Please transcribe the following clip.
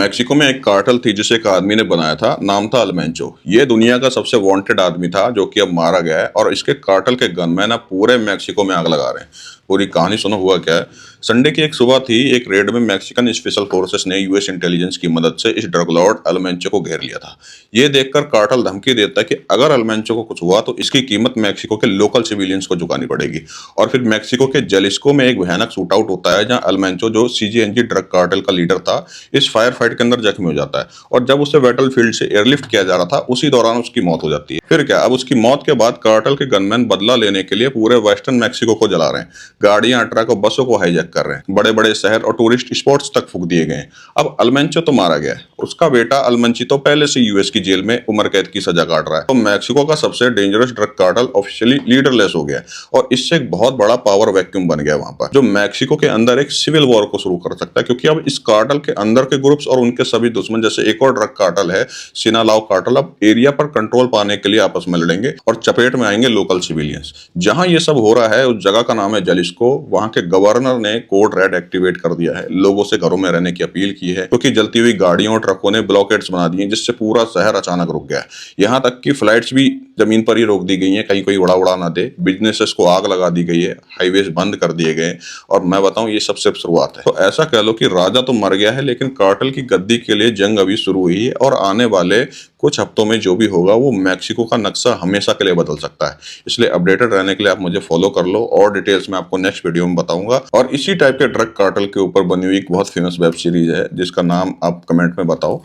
Mexico में एक cartel थी जिसे एक आदमी ने बनाया था। नाम था अल्मेंचो। ये दुनिया का सबसे वांटेड आदमी था जो कि अब मारा गया है और इसके कार्टेल के गनमैन अब पूरे मैक्सिको में आग लगा रहे हैं। पूरी कहानी सुनो, हुआ क्या है। संडे की एक सुबह थी। एक रेड में मैक्सिकन स्पेशल फोर्सेस ने यूएस इंटेलिजेंस की मदद से इस ड्रग लॉर्ड अल्मेंचो को घेर लिया था। ये देखकर कार्टेल धमकी देता है कि अगर अल्मेंचो को कुछ हुआ तो इसकी कीमत मैक्सिको के लोकल सिविलियंस को चुकानी पड़ेगी। और फिर मैक्सिको के जलिस्को में एक भयानक शूट आउट होता है जहां अल्मेंचो, जो सीजीएनजी ड्रग कार्टेल का लीडर था, इस फायर फाइट के अंदर जख्मी हो जाता है। और जब उसे बैटलफील्ड से एयरलिफ्ट किया जा रहा था उसी दौरान उसकी मौत हो जाती है। फिर क्या, अब उसकी मौत के बाद कार्टेल के गनमैन बदला लेने के लिए पूरे वेस्टर्न मैक्सिको को जला रहे हैं। गाड़ियां, ट्रक और बसों को हाईजैक कर रहे हैं। बड़े बड़े शहर और टूरिस्ट स्पॉट्स तक फूंक दिए गए हैं। अब अल्मेंचो तो मारा गया है, उसका बेटा अल्मंची तो पहले से यूएस की जेल में उम्र कैद की सजा काट रहा है। तो मैक्सिको का सबसे dangerous drug cartel officially leaderless हो गया है और इससे एक बहुत बड़ा पावर वैक्यूम बन गया वहां पर, जो मैक्सिको के अंदर एक सिविल वॉर को शुरू कर सकता है। क्योंकि अब इस कार्टेल के अंदर के ग्रुप्स और उनके सभी दुश्मन, जैसे एक और ड्रग कार्टेल है सिनालाओ कार्टेल, अब एरिया पर कंट्रोल पाने के लिए आपस में लड़ेंगे और चपेट में आएंगे लोकल सिविलियंस। जहां ये सब हो रहा है उस जगह का नाम है जलिस्को। वहां के गवर्नर ने कोड रेड एक्टिवेट कर दिया है, लोगों से घरों में रहने की अपील की है, क्योंकि जलती हुई गाड़ियों और ट्रकों ने ब्लॉकेट्स बना दिए जिससे पूरा शहर अचानक रुक गया है। यहाँ तक कि फ्लाइट्स भी जमीन पर ही रोक दी गई हैं, कहीं कोई उड़ा ना दे। बिजनेसेस को आग लगा दी गई है, हाईवेज बंद कर दिए गए। और मैं बताऊं, ये सब सिर्फ शुरुआत है। तो ऐसा कह लो कि राजा तो मर गया है, लेकिन कार्टेल की गद्दी के लिए जंग अभी शुरू हुई है और आने वाले कुछ हफ्तों में जो भी होगा वो मैक्सिको का नक्शा हमेशा के लिए बदल सकता है। इसलिए अपडेटेड रहने के लिए आप मुझे फॉलो कर लो और डिटेल्स मैं आपको नेक्स्ट वीडियो में बताऊंगा। और इसी टाइप के ड्रग कार्टेल के ऊपर बनी हुई एक बहुत फेमस वेब सीरीज है जिसका नाम आप कमेंट में बताओ।